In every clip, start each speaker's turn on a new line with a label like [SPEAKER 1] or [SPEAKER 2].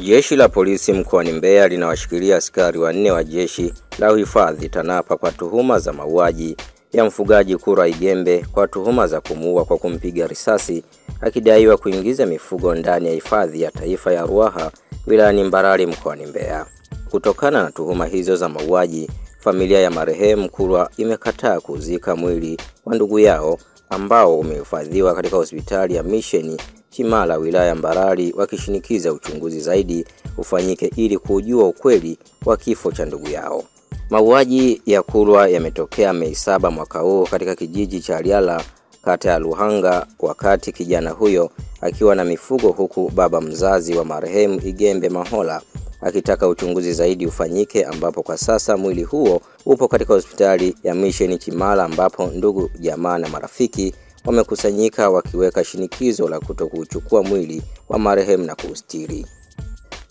[SPEAKER 1] Jeshi la polisi mkoani Mbeya linawashikilia askari wanne wa jeshi la uhifadhi TANAPA kwa tuhuma za mauaji ya mfugaji Kura Igembe kwa tuhuma za kumuua kwa kumpiga risasi akidaiwa kuingiza mifugo ndani ya hifadhi ya taifa ya Ruaha wilayani Mbarali mkoani Mbeya. Kutokana na tuhuma hizo za mauaji, familia ya marehemu Kura imekataa kuzika mwili wa ndugu yao ambao umehifadhiwa katika hospitali ya Mission Chimala wilaya Mbarali, wakishinikiza uchunguzi zaidi ufanyike ili kujua ukweli wa kifo cha ndugu yao. Mauaji ya Kura yametokea Mei 7 mwaka huu katika kijiji cha Liala, kata ya Luhanga, wakati kijana huyo akiwa na mifugo, huku baba mzazi wa marehemu Igembe Mahola akitaka uchunguzi zaidi ufanyike, ambapo kwa sasa mwili huo upo katika hospitali ya Mission Chimala, ambapo ndugu, jamaa na marafiki wamekusanyika wakiweka shinikizo la kutokuchukua mwili wa marehemu na kuustiri.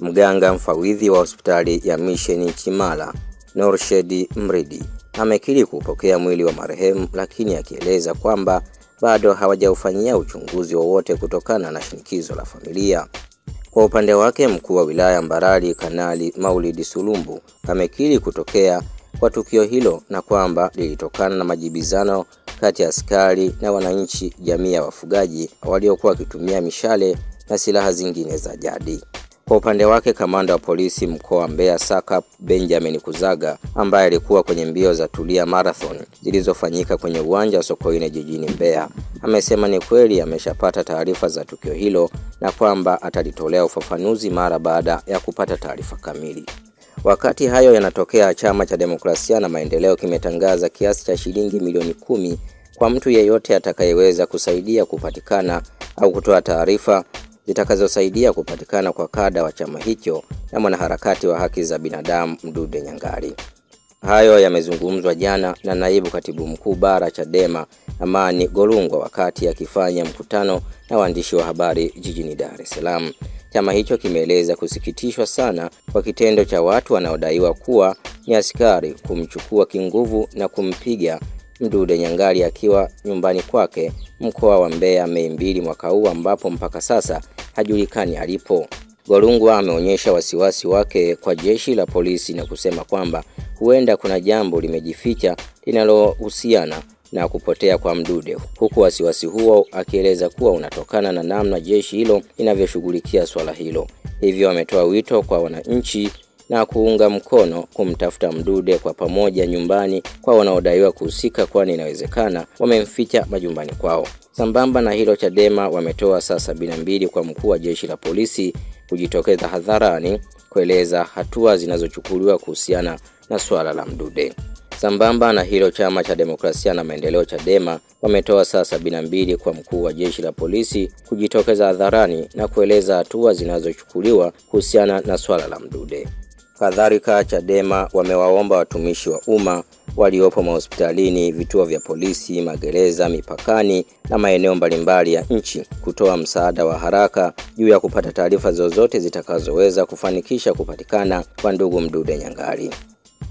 [SPEAKER 1] Mganga mfawidhi wa hospitali ya Mission Chimala, Norshedi Mridi, amekiri kupokea mwili wa marehemu, lakini akieleza kwamba bado hawajaufanyia uchunguzi wowote kutokana na shinikizo la familia. Kwa upande wake, mkuu wa wilaya Mbarali Kanali Maulidi Sulumbu amekiri kutokea kwa tukio hilo na kwamba lilitokana na majibizano kati ya askari na wananchi, jamii ya wafugaji waliokuwa wakitumia mishale na silaha zingine za jadi. Kwa upande wake, kamanda wa polisi mkoa wa Mbeya Sakap Benjamin Kuzaga, ambaye alikuwa kwenye mbio za Tulia Marathon zilizofanyika kwenye uwanja wa Sokoine jijini Mbeya, amesema ni kweli ameshapata taarifa za tukio hilo na kwamba atalitolea ufafanuzi mara baada ya kupata taarifa kamili. Wakati hayo yanatokea, Chama cha Demokrasia na Maendeleo kimetangaza kiasi cha shilingi milioni 10 kwa mtu yeyote atakayeweza kusaidia kupatikana au kutoa taarifa zitakazosaidia kupatikana kwa kada wa chama hicho na mwanaharakati wa haki za binadamu Mdude Nyangali. Hayo yamezungumzwa jana na naibu katibu mkuu bara Chadema Amani Golungwa wakati akifanya mkutano na waandishi wa habari jijini Dar es Salaam. Chama hicho kimeeleza kusikitishwa sana kwa kitendo cha watu wanaodaiwa kuwa ni askari kumchukua kinguvu na kumpiga Mdude Nyangali akiwa nyumbani kwake mkoa wa Mbeya Mei 2 mwaka huu, ambapo mpaka sasa hajulikani alipo. Golungwa ameonyesha wasiwasi wake kwa jeshi la polisi na kusema kwamba huenda kuna jambo limejificha linalohusiana na kupotea kwa Mdude, huku wasiwasi huo akieleza kuwa unatokana na namna jeshi hilo linavyoshughulikia swala hilo. Hivyo ametoa wito kwa wananchi na kuunga mkono kumtafuta Mdude kwa pamoja nyumbani kwa wanaodaiwa kuhusika, kwani inawezekana wamemficha majumbani kwao. Sambamba na hilo, Chadema wametoa saa 72 kwa mkuu wa jeshi la polisi kujitokeza hadharani kueleza hatua zinazochukuliwa kuhusiana na swala la Mdude. Sambamba na hilo, Chama cha Demokrasia na Maendeleo Chadema wametoa saa 72 kwa mkuu wa jeshi la polisi kujitokeza hadharani na kueleza hatua zinazochukuliwa kuhusiana na swala la Mdude. Kadhalika, Chadema wamewaomba watumishi wa umma waliopo mahospitalini, vituo vya polisi, magereza, mipakani na maeneo mbalimbali ya nchi kutoa msaada wa haraka juu ya kupata taarifa zozote zitakazoweza kufanikisha kupatikana kwa ndugu Mdude Nyangali.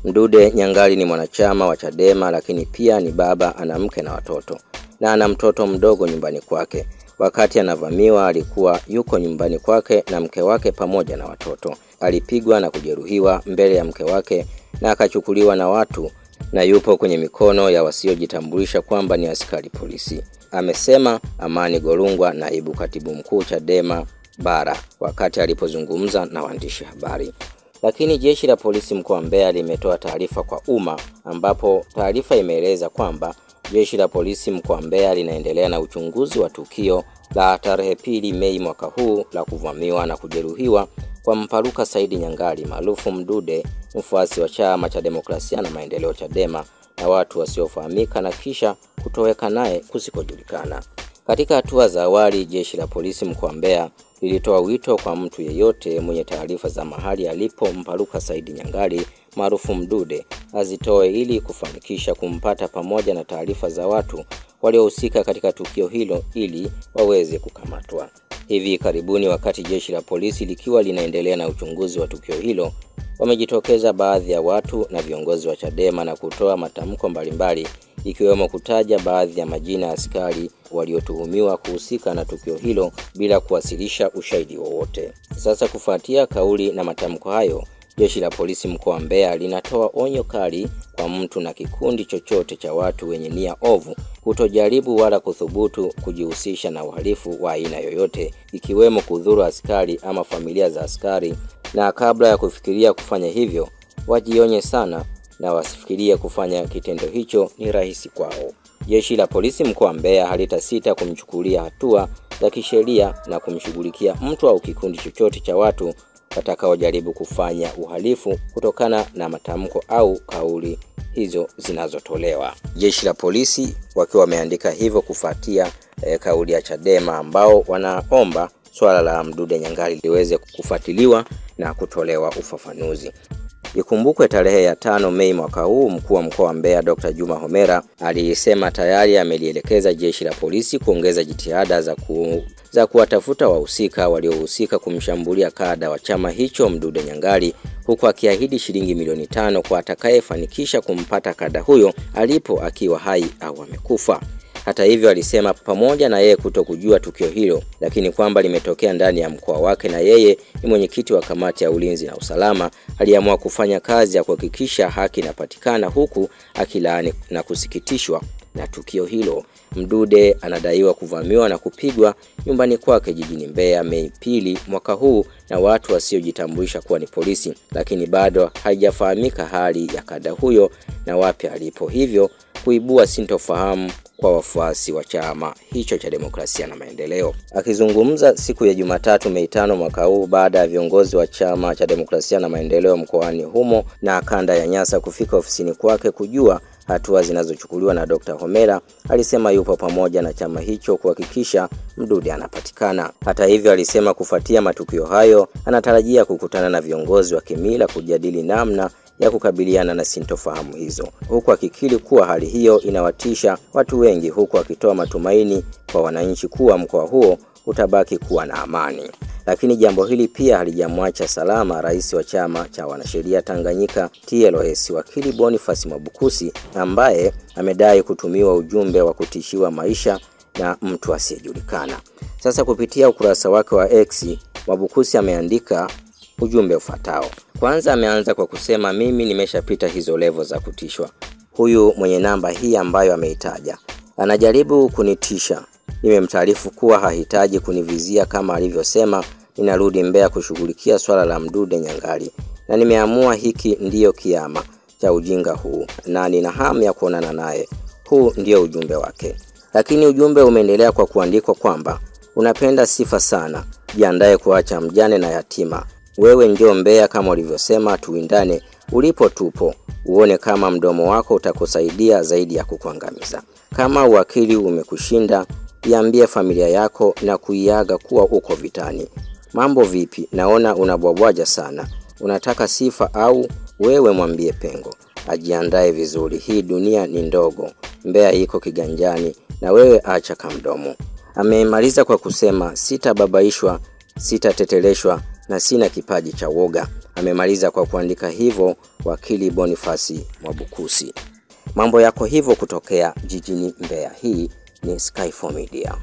[SPEAKER 1] Mdude Nyangali ni mwanachama wa Chadema, lakini pia ni baba, ana mke na watoto, na ana mtoto mdogo nyumbani kwake. Wakati anavamiwa alikuwa yuko nyumbani kwake na mke wake pamoja na watoto. Alipigwa na kujeruhiwa mbele ya mke wake na akachukuliwa na watu na yupo kwenye mikono ya wasiojitambulisha kwamba ni askari polisi, amesema Amani Golungwa, naibu katibu mkuu Chadema bara, wakati alipozungumza na waandishi habari. Lakini jeshi la polisi mkoa wa Mbeya limetoa taarifa kwa umma, ambapo taarifa imeeleza kwamba jeshi la polisi mkoa wa Mbeya linaendelea na uchunguzi wa tukio la tarehe 2 Mei mwaka huu la kuvamiwa na kujeruhiwa kwa Mparuka Saidi Nyangali maarufu Mdude, mfuasi wa Chama cha Demokrasia na Maendeleo Chadema, na watu wasiofahamika na kisha kutoweka naye kusikojulikana. Katika hatua za awali, jeshi la polisi mkoa wa Mbeya lilitoa wito kwa mtu yeyote mwenye taarifa za mahali alipo Mparuka Saidi Nyangali maarufu Mdude azitoe ili kufanikisha kumpata, pamoja na taarifa za watu waliohusika katika tukio hilo ili waweze kukamatwa. Hivi karibuni, wakati jeshi la polisi likiwa linaendelea na uchunguzi wa tukio hilo, wamejitokeza baadhi ya watu na viongozi wa Chadema na kutoa matamko mbalimbali ikiwemo kutaja baadhi ya majina ya askari waliotuhumiwa kuhusika na tukio hilo bila kuwasilisha ushahidi wowote. Sasa kufuatia kauli na matamko hayo, Jeshi la Polisi mkoa wa Mbeya linatoa onyo kali kwa mtu na kikundi chochote cha watu wenye nia ovu kutojaribu wala kuthubutu kujihusisha na uhalifu wa aina yoyote, ikiwemo kudhuru askari ama familia za askari, na kabla ya kufikiria kufanya hivyo, wajionye sana na wasifikirie kufanya kitendo hicho ni rahisi kwao. Jeshi la Polisi mkoa wa Mbeya halitasita kumchukulia hatua za kisheria na kumshughulikia mtu au kikundi chochote cha watu watakaojaribu kufanya uhalifu kutokana na matamko au kauli hizo zinazotolewa. Jeshi la Polisi wakiwa wameandika hivyo kufuatia kauli ya Chadema ambao wanaomba swala la Mdude Nyangali liweze kufuatiliwa na kutolewa ufafanuzi. Ikumbukwe tarehe ya 5 Mei mwaka huu, mkuu wa mkoa wa Mbeya Dr. Juma Homera alisema tayari amelielekeza Jeshi la Polisi kuongeza jitihada za kuwatafuta wahusika waliohusika kumshambulia kada wa chama hicho Mdude Nyangali, huku akiahidi shilingi milioni 5 kwa atakayefanikisha kumpata kada huyo alipo akiwa hai au amekufa. Hata hivyo alisema pamoja na yeye kutokujua tukio hilo, lakini kwamba limetokea ndani ya mkoa wake na yeye ni mwenyekiti wa kamati ya ulinzi na usalama, aliamua kufanya kazi ya kuhakikisha haki inapatikana, huku akilaani na kusikitishwa na tukio hilo. Mdude anadaiwa kuvamiwa na kupigwa nyumbani kwake jijini Mbeya Mei 2 mwaka huu na watu wasiojitambulisha kuwa ni polisi, lakini bado haijafahamika hali ya kada huyo na wapi alipo, hivyo kuibua sintofahamu kwa wafuasi wa chama hicho cha Demokrasia na Maendeleo. Akizungumza siku ya Jumatatu Mei 5 mwaka huu baada ya viongozi wa chama cha Demokrasia na Maendeleo mkoani humo na kanda ya Nyasa kufika ofisini kwake kujua hatua zinazochukuliwa na Dr. Homera, alisema yupo pamoja na chama hicho kuhakikisha Mdude anapatikana. Hata hivyo alisema kufuatia matukio hayo anatarajia kukutana na viongozi wa kimila kujadili namna ya kukabiliana na sintofahamu hizo, huku akikiri kuwa hali hiyo inawatisha watu wengi, huku akitoa matumaini kwa wananchi kuwa mkoa huo utabaki kuwa na amani. Lakini jambo hili pia halijamwacha salama rais wa chama cha wanasheria Tanganyika TLS wakili Boniface Mwabukusi, ambaye amedai kutumiwa ujumbe wa kutishiwa maisha na mtu asiyejulikana. Sasa kupitia ukurasa wake wa X, Mwabukusi ameandika ujumbe ufuatao. Kwanza ameanza kwa kusema, mimi nimeshapita hizo level za kutishwa. Huyu mwenye namba hii ambayo ameitaja anajaribu kunitisha. Nimemtaarifu kuwa hahitaji kunivizia kama alivyosema. Ninarudi Mbeya kushughulikia swala la Mdude Nyangali, na nimeamua hiki ndiyo kiama cha ujinga huu na nina hamu ya kuonana naye. Huu ndio ujumbe wake. Lakini ujumbe umeendelea kwa kuandikwa kwamba unapenda sifa sana, jiandae kuacha mjane na yatima. Wewe njoo Mbeya kama ulivyosema, tuindane, ulipo tupo, uone kama mdomo wako utakusaidia zaidi ya kukuangamiza. Kama uwakili umekushinda, iambie familia yako na kuiaga kuwa uko vitani. Mambo vipi? Naona unabwabwaja sana. Unataka sifa au? Wewe mwambie Pengo ajiandae vizuri, hii dunia ni ndogo, Mbeya iko kiganjani, na wewe acha kamdomo. Amemaliza kwa kusema, sitababaishwa, sitateteleshwa na sina kipaji cha woga. Amemaliza kwa kuandika hivyo wakili Boniface Mwabukusi. Mambo yako hivyo kutokea jijini Mbeya. Hii ni Sky4 Media.